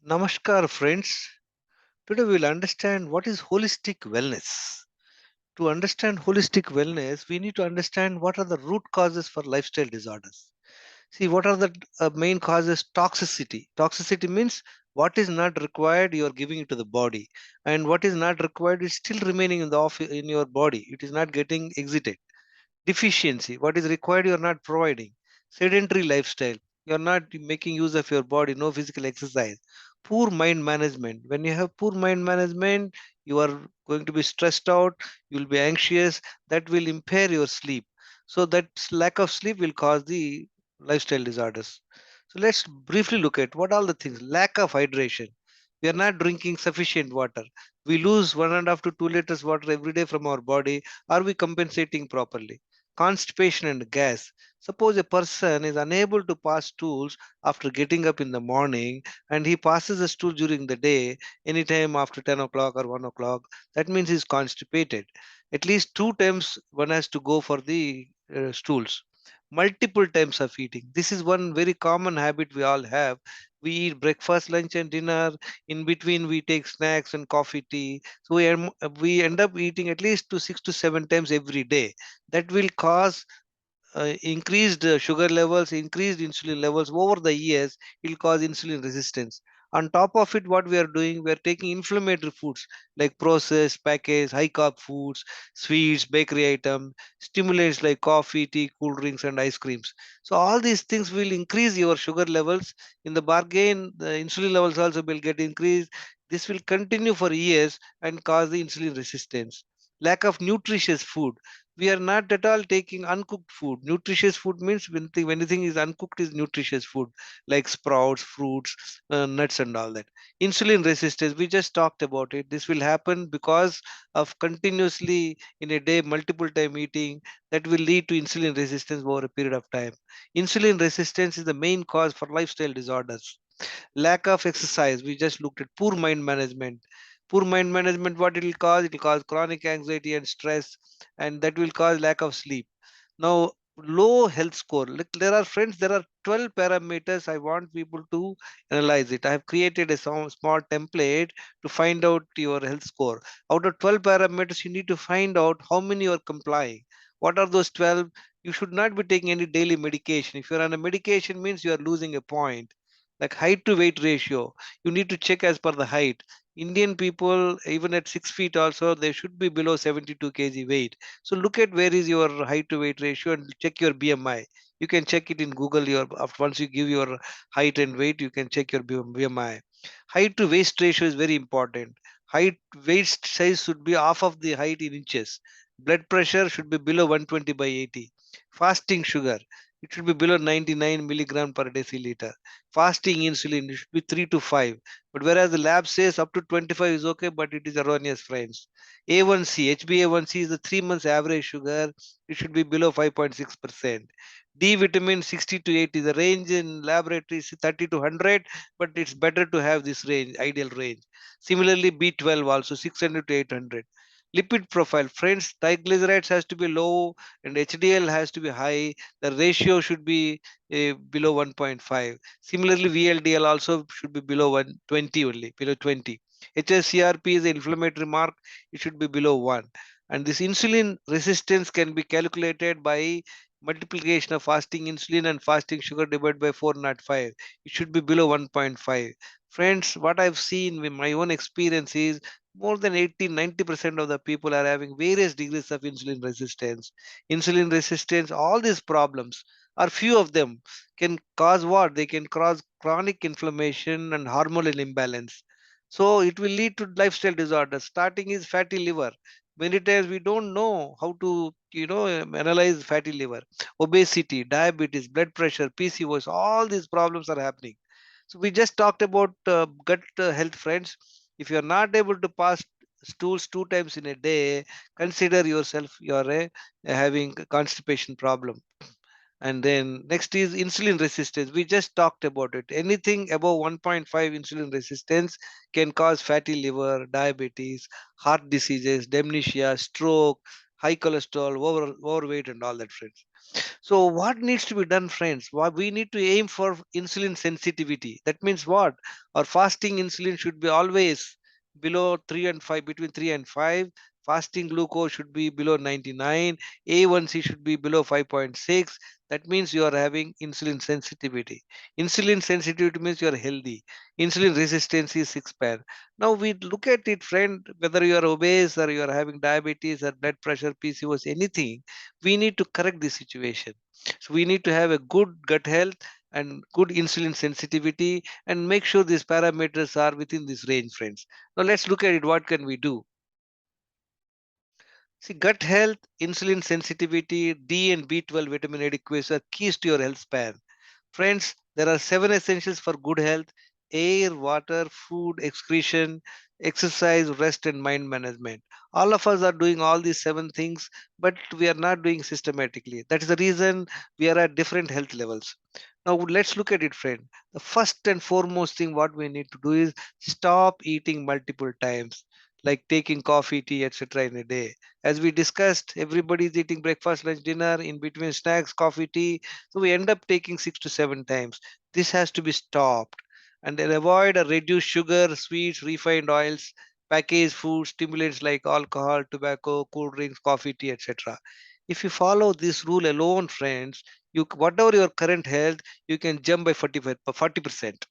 Namaskar, friends. Today we will understand what is holistic wellness. To understand holistic wellness, we need to understand what are the root causes for lifestyle disorders. See, what are the main causes? Toxicity. Toxicity means what is not required, you are giving it to the body, and what is not required is still remaining in your body. It is not getting exited. Deficiency, what is required you are not providing. Sedentary lifestyle, you are not making use of your body, no physical exercise. Poor mind management, when you have poor mind management, you are going to be stressed out, you will be anxious, that will impair your sleep. So that lack of sleep will cause the lifestyle disorders. So let's briefly look at what all the things. Lack of hydration, we are not drinking sufficient water, we lose 1.5 to 2 liters water every day from our body. Are we compensating properly? Constipation and gas. Suppose a person is unable to pass stools after getting up in the morning and he passes a stool during the day, anytime after 10 o'clock or 1 o'clock, that means he's constipated. At least 2 times one has to go for the stools. Multiple times of eating. This is one very common habit we all have. We eat breakfast, lunch, and dinner. In between, we take snacks and coffee, tea. So we end up eating at least 6 to 7 times every day. That will cause increased sugar levels, increased insulin levels over the years, it will cause insulin resistance. On top of it, what we are doing, we are taking inflammatory foods like processed, packaged, high carb foods, sweets, bakery items, stimulants like coffee, tea, cool drinks, and ice creams. So all these things will increase your sugar levels. In the bargain, the insulin levels also will get increased. This will continue for years and cause the insulin resistance. Lack of nutritious food, we are not at all taking uncooked food. Nutritious food means when anything is uncooked is nutritious food, like sprouts, fruits, nuts, and all that. Insulin resistance, we just talked about it. This will happen because of continuously in a day multiple time eating, that will lead to insulin resistance over a period of time. Insulin resistance is the main cause for lifestyle disorders. Lack of exercise, we just looked at. Poor mind management, poor mind management, what it will cause? It will cause chronic anxiety and stress, and that will cause lack of sleep. Now, low health score, like there are friends, there are 12 parameters I want people to analyze it. I have created a small template to find out your health score. Out of 12 parameters, you need to find out how many you are complying. What are those 12? You should not be taking any daily medication. If you're on a medication, means you are losing a point. Like height to weight ratio, you need to check as per the height. Indian people, even at 6 feet, also they should be below 72 kg weight. So look at where is your height to weight ratio and check your BMI. You can check it in Google. Once you give your height and weight, you can check your BMI. Height to waist ratio is very important. Height waist size should be half of the height in inches. Blood pressure should be below 120 by 80. Fasting sugar, it should be below 99 milligram per deciliter. Fasting insulin, it should be 3 to 5. But whereas the lab says up to 25 is okay, but it is erroneous, friends. A1C, HbA1c is the 3 months average sugar. It should be below 5.6%. D vitamin 60 to 80. The range in laboratory is 30 to 100, but it's better to have this range, ideal range. Similarly, B12 also 600 to 800. Lipid profile, friends, triglycerides has to be low and HDL has to be high. The ratio should be below 1.5. Similarly, VLDL also should be below 120 only, below 20. HSCRP is an inflammatory mark, it should be below 1. And this insulin resistance can be calculated by multiplication of fasting insulin and fasting sugar divided by 405. It should be below 1.5. Friends, what I've seen with my own experience is more than 80-90% of the people are having various degrees of insulin resistance. Insulin resistance, all these problems, or few of them, can cause what? They can cause chronic inflammation and hormonal imbalance. So it will lead to lifestyle disorders. Starting is fatty liver. Many times we don't know how to, analyze fatty liver. Obesity, diabetes, blood pressure, PCOS, all these problems are happening. So we just talked about gut health, friends. If you are not able to pass stools 2 times in a day, consider yourself you are having a constipation problem. And then next is insulin resistance. We just talked about it. Anything above 1.5 insulin resistance can cause fatty liver, diabetes, heart diseases, dementia, stroke, high cholesterol, overweight, and all that, friends. So, what needs to be done, friends? What we need to aim for insulin sensitivity. That means what? Our fasting insulin should be always below 3 and 5, between 3 and 5. Fasting glucose should be below 99. A1C should be below 5.6. That means you are having insulin sensitivity. Insulin sensitivity means you are healthy. Insulin resistance is 6 pan. Now we look at it, friend, whether you are obese or you are having diabetes or blood pressure, PCOS, anything, we need to correct this situation. So we need to have a good gut health and good insulin sensitivity and make sure these parameters are within this range, friends. Now let's look at it. What can we do? See, gut health, insulin sensitivity, D and B12 vitamin adequacy are keys to your health span. Friends, there are 7 essentials for good health: air, water, food, excretion, exercise, rest, and mind management. All of us are doing all these 7 things, but we are not doing systematically. That is the reason we are at different health levels. Now, let's look at it, friend. The first and foremost thing what we need to do is stop eating multiple times, like taking coffee, tea, etc. in a day. As we discussed, everybody is eating breakfast, lunch, dinner, in between snacks, coffee, tea, so we end up taking 6 to 7 times. This has to be stopped. And then avoid or reduce sugar, sweets, refined oils, packaged food, stimulants like alcohol, tobacco, cool drinks, coffee, tea, etc. If you follow this rule alone, friends, you whatever your current health, you can jump by 40%.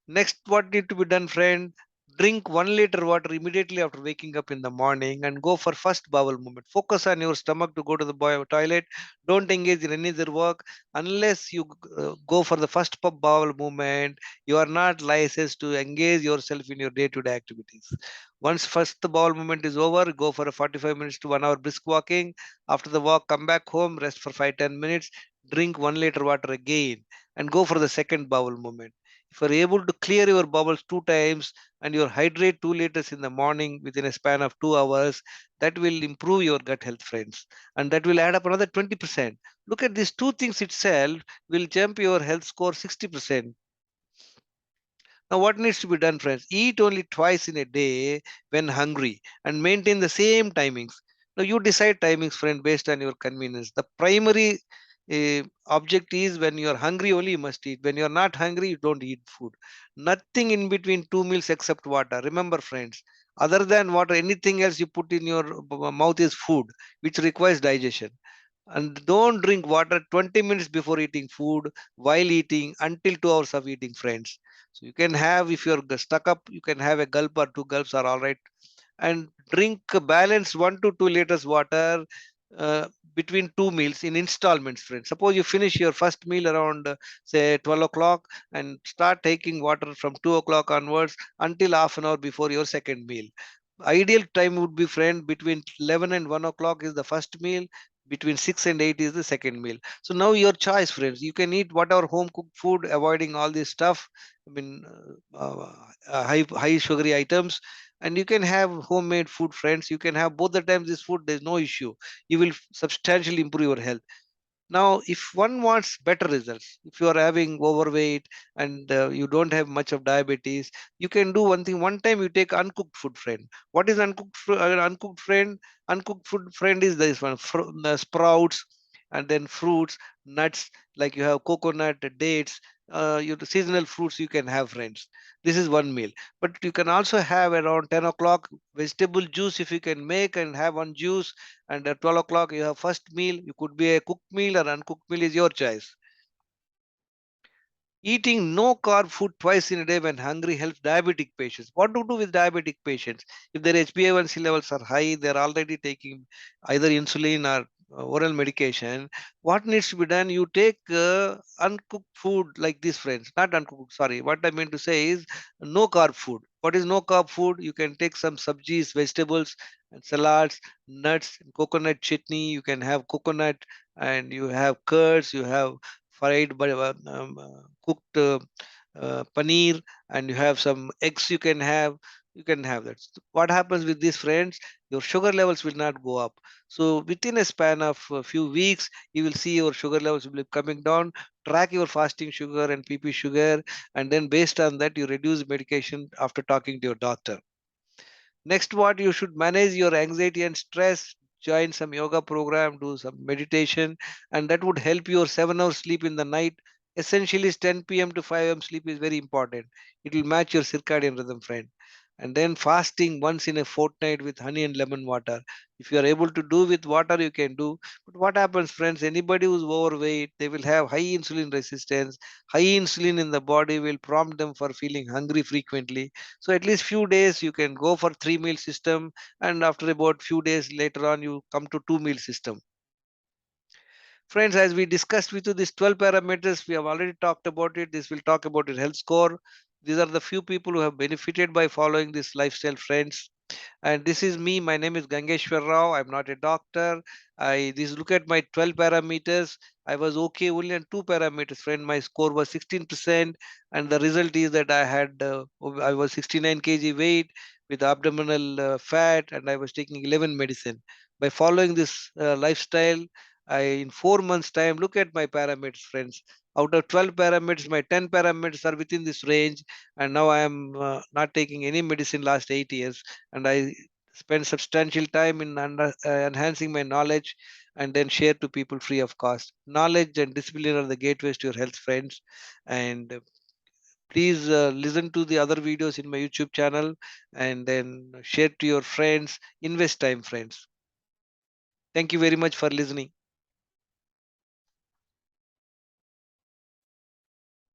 Next, what need to be done, friend? Drink 1 liter water immediately after waking up in the morning and go for first bowel movement. Focus on your stomach to go to the toilet. Don't engage in any other work unless you go for the first bowel movement. You are not licensed to engage yourself in your day-to-day activities. Once first the bowel movement is over, go for a 45 minutes to 1 hour brisk walking. After the walk, come back home, rest for 5 10 minutes. Drink 1 liter water again and go for the second bowel movement. If you are able to clear your bowels 2 times and you hydrate 2 liters in the morning within a span of 2 hours, that will improve your gut health, friends. And that will add up another 20%. Look at these two things itself will jump your health score 60%. Now, what needs to be done, friends? Eat only twice in a day when hungry and maintain the same timings. Now, you decide timings, friend, based on your convenience. The primary object is when you are hungry, only you must eat. When you are not hungry, you don't eat food. Nothing in between 2 meals except water. Remember, friends, other than water, anything else you put in your mouth is food, which requires digestion. And don't drink water 20 minutes before eating food, while eating, until 2 hours of eating, friends. So you can have, if you're stuck up, you can have a gulp or two gulps are all right. And drink a balanced 1 to 2 liters water uh, between 2 meals in installments, friends. Suppose you finish your first meal around, say, 12 o'clock and start taking water from 2 o'clock onwards until half an hour before your second meal. Ideal time would be, friend, between 11 and 1 o'clock is the first meal, between 6 and 8 is the second meal. So now your choice, friends. You can eat whatever home cooked food, avoiding all this stuff. I mean, high sugary items, and you can have homemade food, friends. You can have both the times this food. There's no issue. You will substantially improve your health. Now, if one wants better results, if you are having overweight and you don't have much of diabetes, you can do one thing. One time you take uncooked food, friend. What is uncooked friend? Uncooked food, friend, is this one: the sprouts, and then fruits, nuts, like you have coconut, dates, your seasonal fruits you can have, friends. This is one meal. But you can also have around 10 o'clock vegetable juice if you can make and have one juice, and at 12 o'clock you have first meal. You could be a cooked meal or uncooked meal, is your choice. Eating no carb food twice in a day when hungry helps diabetic patients. What to do with diabetic patients? If their HbA1c levels are high, they're already taking either insulin or oral medication. What needs to be done? You take uncooked food like this, friends. Not uncooked, sorry. What I mean to say is no carb food. What is no carb food? You can take some subgies, vegetables, and salads, nuts, and coconut chutney. You can have coconut, and you have curds, you have fried cooked paneer, and you have some eggs. You can have that. What happens with these, friends? Your sugar levels will not go up. So within a span of a few weeks, you will see your sugar levels will be coming down. Track your fasting sugar and pp sugar, and then based on that you reduce medication after talking to your doctor. Next, what you should manage your anxiety and stress. join some yoga program, do some meditation, and that would help your 7 hours sleep in the night. Essentially, 10 p.m. to 5 a.m. sleep is very important. It will match your circadian rhythm, friend. And then fasting once in a fortnight with honey and lemon water. If you are able to do with water, you can do. But what happens, friends? Anybody who's overweight, they will have high insulin resistance. High insulin in the body will prompt them for feeling hungry frequently. So at least few days you can go for 3 meal system, and after about few days later on you come to 2 meal system. Friends, as we discussed with you, these 12 parameters, we have already talked about it. This will talk about your health score. These are the few people who have benefited by following this lifestyle, friends. And this is me. My name is Gangeshwar Rao. I'm not a doctor. I this look at my 12 parameters. I was okay only on 2 parameters, friend. My score was 16%, and the result is that I was 69 kg weight with abdominal fat, and I was taking 11 medicine. By following this lifestyle, I in 4 months time look at my parameters, friends. Out of 12 parameters, my 10 parameters are within this range, and now I am not taking any medicine last 8 years, and I spend substantial time in enhancing my knowledge and then share to people free of cost. Knowledge and discipline are the gateways to your health, friends. And please listen to the other videos in my YouTube channel and then share to your friends. Invest time, friends. Thank you very much for listening.